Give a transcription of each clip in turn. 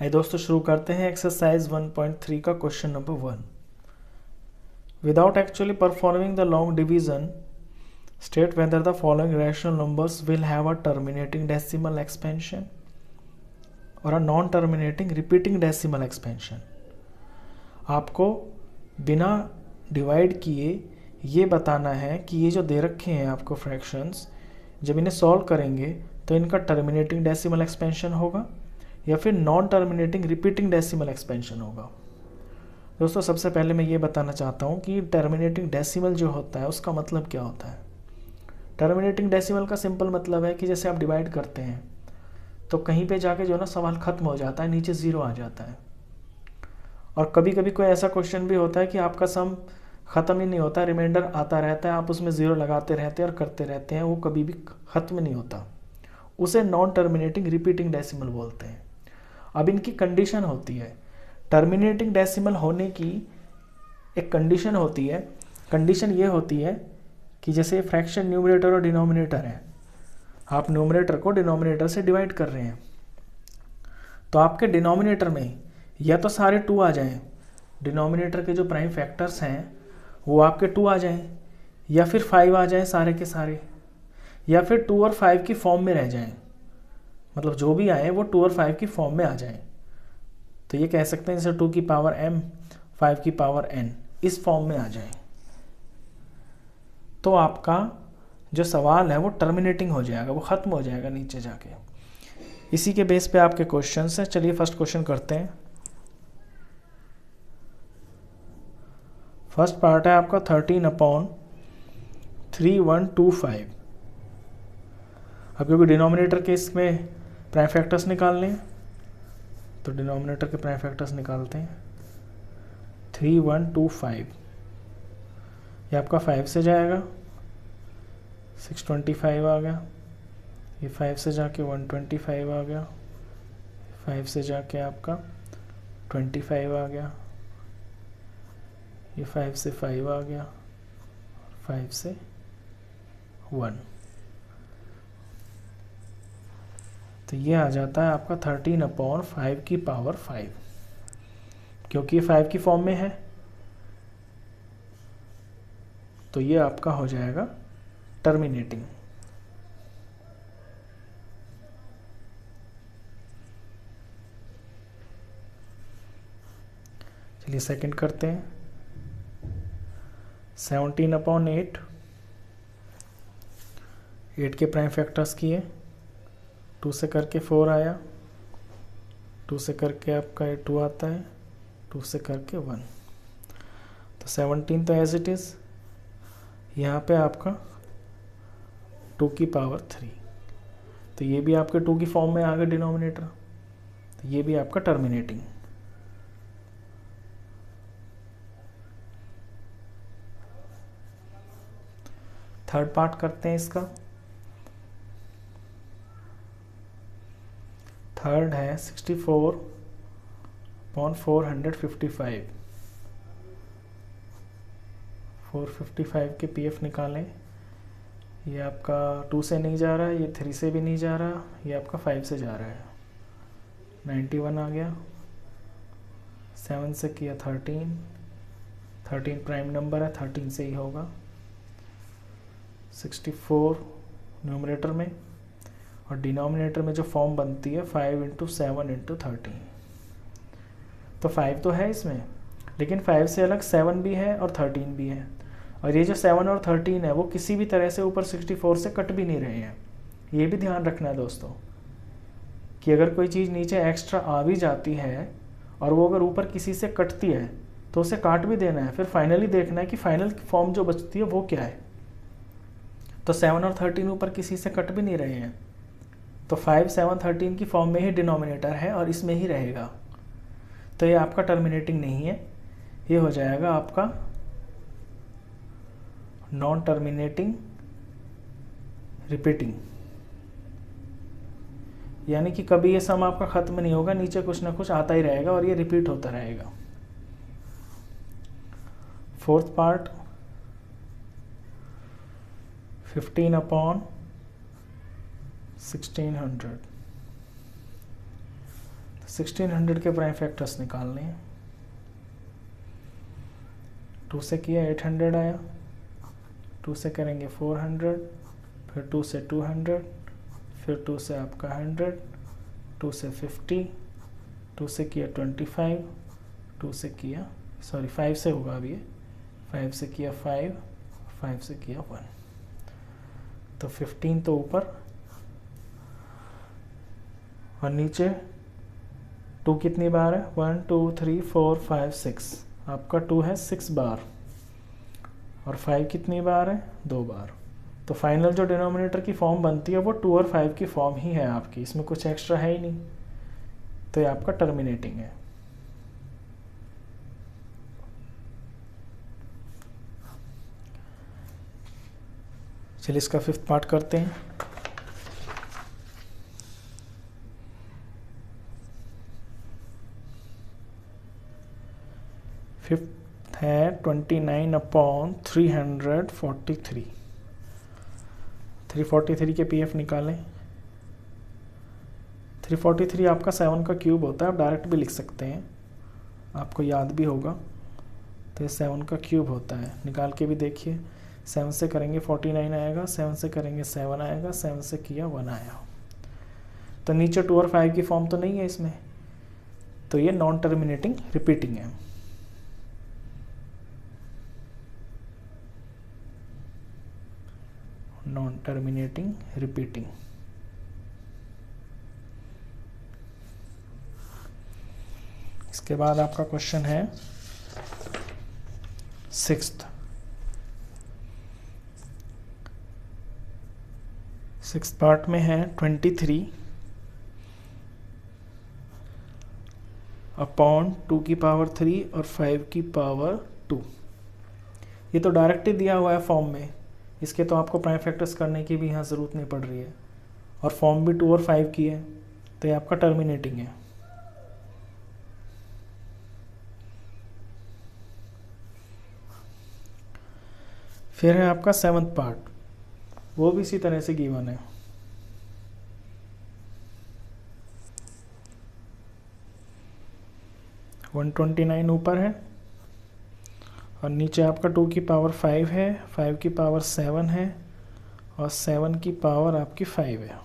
आइए दोस्तों शुरू करते हैं एक्सरसाइज 1.3 का question number 1। Without actually performing the long division state whether the following rational numbers will have a terminating decimal expansion और a non terminating repeating decimal expansion. आपको बिना डिवाइड किए ये बताना है कि ये जो दे रखे हैं आपको फ्रैक्शंस, जब इन्हें सॉल्व करेंगे तो इनका टर्मिनेटिंग डेसिमल एक्सपेंशन होगा या फिर non terminating repeating decimal expansion होगा। दोस्तों सबसे पहले मैं ये बताना चाहता हूँ कि टर्मिनेटिंग डेसिमल जो होता है उसका मतलब क्या होता है। टर्मिनेटिंग डेसिमल का सिंपल मतलब है कि जैसे आप डिवाइड करते हैं तो कहीं पे जाके जो ना सवाल ख़त्म हो जाता है, नीचे ज़ीरो आ जाता है। और कभी कभी कोई ऐसा क्वेश्चन भी होता है कि आपका सम ख़त्म ही नहीं होता, रिमाइंडर आता रहता है, आप उसमें ज़ीरो लगाते रहते हैं और करते रहते हैं, वो कभी भी ख़त्म नहीं होता। उसे नॉन टर्मिनेटिंग रिपीटिंग डेसिमल बोलते हैं। अब इनकी कंडीशन होती है, टर्मिनेटिंग डेसिमल होने की एक कंडीशन होती है। कंडीशन ये होती है कि जैसे फ्रैक्शन न्यूमरेटर और डिनोमिनेटर है, आप न्यूमरेटर को डिनोमिनेटर से डिवाइड कर रहे हैं तो आपके डिनोमिनेटर में या तो सारे टू आ जाएं, डिनोमिनेटर के जो प्राइम फैक्टर्स हैं वो आपके टू आ जाएं, या फिर फाइव आ जाएं सारे के सारे, या फिर टू और फाइव की फॉर्म में रह जाएं। मतलब जो भी आए वो टू और फाइव की फॉर्म में आ जाएं। तो ये कह सकते हैं जैसे टू की पावर m, फाइव की पावर n इस फॉर्म में आ जाए तो आपका जो सवाल है वो टर्मिनेटिंग हो जाएगा, वो ख़त्म हो जाएगा नीचे जाके। इसी के बेस पे आपके क्वेश्चन है। चलिए फर्स्ट क्वेश्चन करते हैं। फर्स्ट पार्ट है आपका 13/3125। अब क्योंकि डिनोमिनेटर के इसमें प्राइम फैक्टर्स निकालने हैं तो डिनोमिनेटर के प्राइम फैक्टर्स निकालते हैं। 3125 ये आपका 5 से जाएगा, 625 आ गया, ये 5 से जाके 125 आ गया, 5 से जाके आपका 25 आ गया, ये 5 से 5 आ गया, 5 से 1। तो ये आ जाता है आपका 13/5 की पावर 5, क्योंकि ये 5 की फॉर्म में है तो ये आपका हो जाएगा टर्मिनेटिंग। चलिए सेकंड करते हैं। 17/8, 8 के प्राइम फैक्टर्स किए, 2 से करके 4 आया, 2 से करके आपका 2 आता है, 2 से करके 1। तो 17 तो एज इट इज़, यहाँ पे आपका 2 की पावर 3, तो ये भी आपके 2 की फॉर्म में आ गया डिनोमिनेटर, तो ये भी आपका टर्मिनेटिंग। थर्ड पार्ट करते हैं इसका। थर्ड है 64/455। 455 के पीएफ निकालें। ये आपका 2 से नहीं जा रहा है, ये 3 से भी नहीं जा रहा, ये आपका 5 से जा रहा है। 91 आ गया, 7 से किया 13, 13 प्राइम नंबर है, 13 से ही होगा। 64 न्यूमरेटर में और डिनोमिनेटर में जो फॉर्म बनती है 5 × 7 × 13। तो 5 तो है इसमें, लेकिन 5 से अलग 7 भी है और 13 भी है, और ये जो 7 और 13 है वो किसी भी तरह से ऊपर 64 से कट भी नहीं रहे हैं। ये भी ध्यान रखना है दोस्तों कि अगर कोई चीज़ नीचे एक्स्ट्रा आ भी जाती है और वो अगर ऊपर किसी से कटती है तो उसे काट भी देना है, फिर फाइनली देखना है कि फाइनल फॉर्म जो बचती है वो क्या है। तो 7 और 13 ऊपर किसी से कट भी नहीं रहे हैं, तो 5, 7, 13 की फॉर्म में ही डिनोमिनेटर है और इसमें ही रहेगा, तो ये आपका टर्मिनेटिंग नहीं है, ये हो जाएगा आपका नॉन टर्मिनेटिंग रिपीटिंग। यानी कि कभी ये सम आपका ख़त्म नहीं होगा, नीचे कुछ ना कुछ आता ही रहेगा और ये रिपीट होता रहेगा। Fourth part 15/1600। 1600 के प्राइम फैक्टर्स निकालने हैं। 2 से किया 800 आया, 2 से करेंगे 400, फिर 2 से 200, फिर 2 से आपका 100, 2 से 50, 2 से किया 25, 2 से किया 5 से होगा अभी, 5 से किया 5, 5 से किया 1, तो 15 तो ऊपर और नीचे 2 कितनी बार है, 1 2 3 4 5 6, आपका 2 है 6 बार, और 5 कितनी बार है, 2 बार। तो फाइनल जो डिनोमिनेटर की फॉर्म बनती है वो 2 और 5 की फॉर्म ही है आपकी, इसमें कुछ एक्स्ट्रा है ही नहीं, तो ये आपका टर्मिनेटिंग है। चलिए इसका 5th पार्ट करते हैं। फिफ्थ है 29/343। 343 के पीएफ निकालें। 343 आपका 7 का क्यूब होता है, आप डायरेक्ट भी लिख सकते हैं, आपको याद भी होगा। तो ये 7 का क्यूब होता है, निकाल के भी देखिए। 7 से करेंगे 49 आएगा, 7 से करेंगे 7 आएगा, 7 से किया 1 आया। तो नीचे 2 और 5 की फॉर्म तो नहीं है इसमें, तो ये नॉन टर्मिनेटिंग रिपीटिंग है। Non terminating repeating. इसके बाद आपका क्वेश्चन है 6th पार्ट में है 23/2 और 5/2। ये तो डायरेक्ट ही दिया हुआ है फॉर्म में, इसके तो आपको प्राइम फैक्टर्स करने की भी यहाँ ज़रूरत नहीं पड़ रही है, और फॉर्म भी 2 और 5 की है, तो ये आपका टर्मिनेटिंग है। फिर है आपका 7th पार्ट, वो भी इसी तरह से गिवन है। वन 129 ऊपर है और नीचे आपका 2 की पावर 5 है, 5 की पावर 7 है और 7 की पावर आपकी 5 है।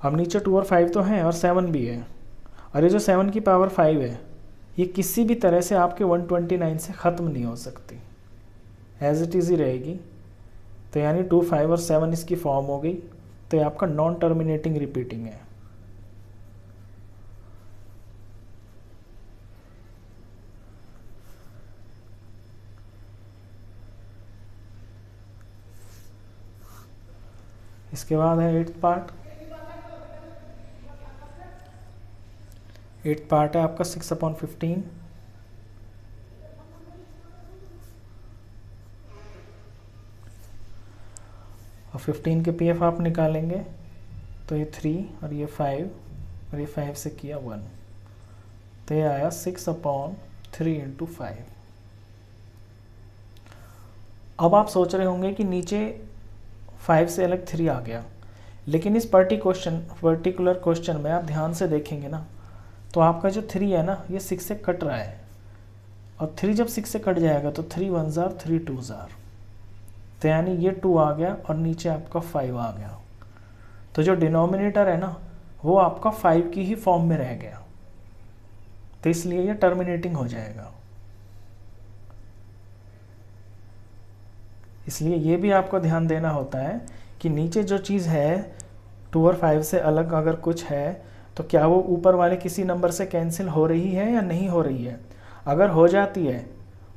अब नीचे 2 और 5 तो हैं और 7 भी है, और ये जो 7 की पावर 5 है ये किसी भी तरह से आपके 129 से ख़त्म नहीं हो सकती, एज इट इज़ ही रहेगी। तो यानी 2, 5 और 7 इसकी फॉर्म हो गई, तो ये आपका नॉन टर्मिनेटिंग रिपीटिंग है। इसके बाद है 8th पार्ट। 8th पार्ट है आपका 6/15। और 15 के पीएफ आप निकालेंगे तो ये 3 और ये 5 और ये 5 से किया 1, तो ये आया 6/3 × 5। अब आप सोच रहे होंगे कि नीचे 5 से अलग 3 आ गया, लेकिन इस पर्टिकुलर क्वेश्चन में आप ध्यान से देखेंगे ना, तो आपका जो 3 है ना ये 6 से कट रहा है, और 3 जब 6 से कट जाएगा तो 3 1s are 3 2s are, तो यानी ये 2 आ गया और नीचे आपका 5 आ गया। तो जो डिनोमिनेटर है ना वो आपका 5 की ही फॉर्म में रह गया, तो इसलिए ये टर्मिनेटिंग हो जाएगा। इसलिए ये भी आपको ध्यान देना होता है कि नीचे जो चीज़ है 2 और 5 से अलग अगर कुछ है तो क्या वो ऊपर वाले किसी नंबर से कैंसिल हो रही है या नहीं हो रही है। अगर हो जाती है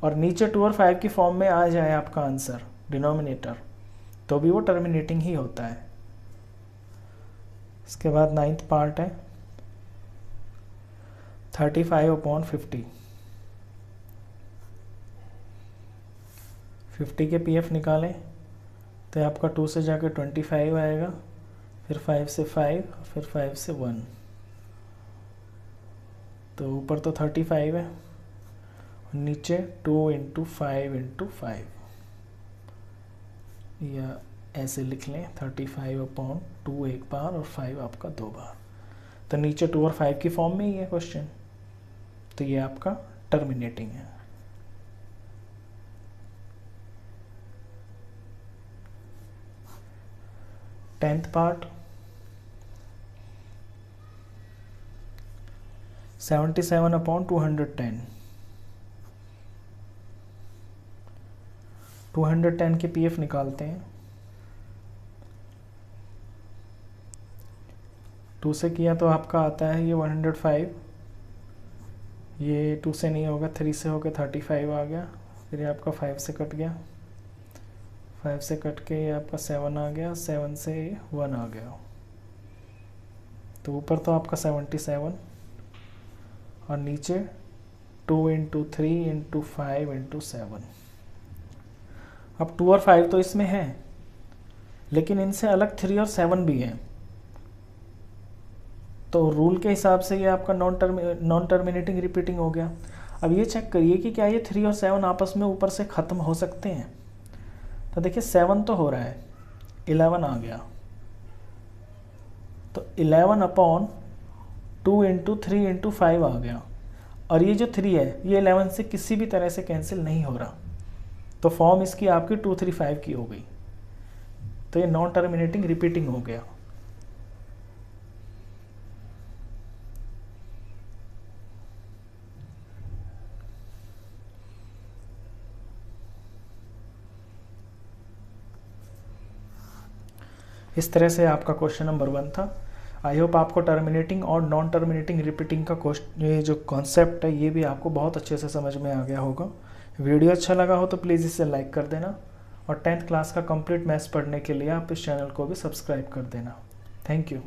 और नीचे 2 और 5 की फॉर्म में आ जाए आपका आंसर डिनोमिनेटर, तो भी वो टर्मिनेटिंग ही होता है। इसके बाद 9th पार्ट है 35/50। 50 के पीएफ निकालें तो आपका 2 से जाकर 25 आएगा, फिर 5 से 5, फिर 5 से 1, तो ऊपर तो 35 है, नीचे 2 × 5 × 5, या ऐसे लिख लें 35/2 एक बार और 5 आपका 2 बार। तो नीचे 2 और 5 की फॉर्म में ही है क्वेश्चन, तो ये आपका टर्मिनेटिंग है। Tenth part 77/210। 210 के पीएफ निकालते हैं। 2 से किया तो आपका आता है ये 105, ये 2 से नहीं होगा, 3 से होगा 35 आ गया, फिर ये आपका 5 से कट गया, 5 से कट के ये आपका 7 आ गया, 7 से 1 आ गया, तो ऊपर तो आपका 77 और नीचे 2 × 3 × 5 × 7। अब 2 और 5 तो इसमें है, लेकिन इनसे अलग 3 और 7 भी हैं, तो रूल के हिसाब से ये आपका नॉन टर्मिनेटिंग रिपीटिंग हो गया। अब ये चेक करिए कि क्या ये 3 और 7 आपस में ऊपर से ख़त्म हो सकते हैं। तो देखिए 7 तो हो रहा है, 11 आ गया, तो 11/2 × 3 × 5 आ गया, और ये जो 3 है ये 11 से किसी भी तरह से कैंसिल नहीं हो रहा, तो फॉर्म इसकी आपकी 2 3 5 की हो गई, तो ये नॉन टर्मिनेटिंग रिपीटिंग हो गया। इस तरह से आपका क्वेश्चन नंबर 1 था। आई होप आपको टर्मिनेटिंग और नॉन टर्मिनेटिंग रिपीटिंग का ये जो कॉन्सेप्ट है ये भी आपको बहुत अच्छे से समझ में आ गया होगा। वीडियो अच्छा लगा हो तो प्लीज़ इसे लाइक कर देना, और 10th क्लास का कंप्लीट मैथ्स पढ़ने के लिए आप इस चैनल को भी सब्सक्राइब कर देना। Thank you.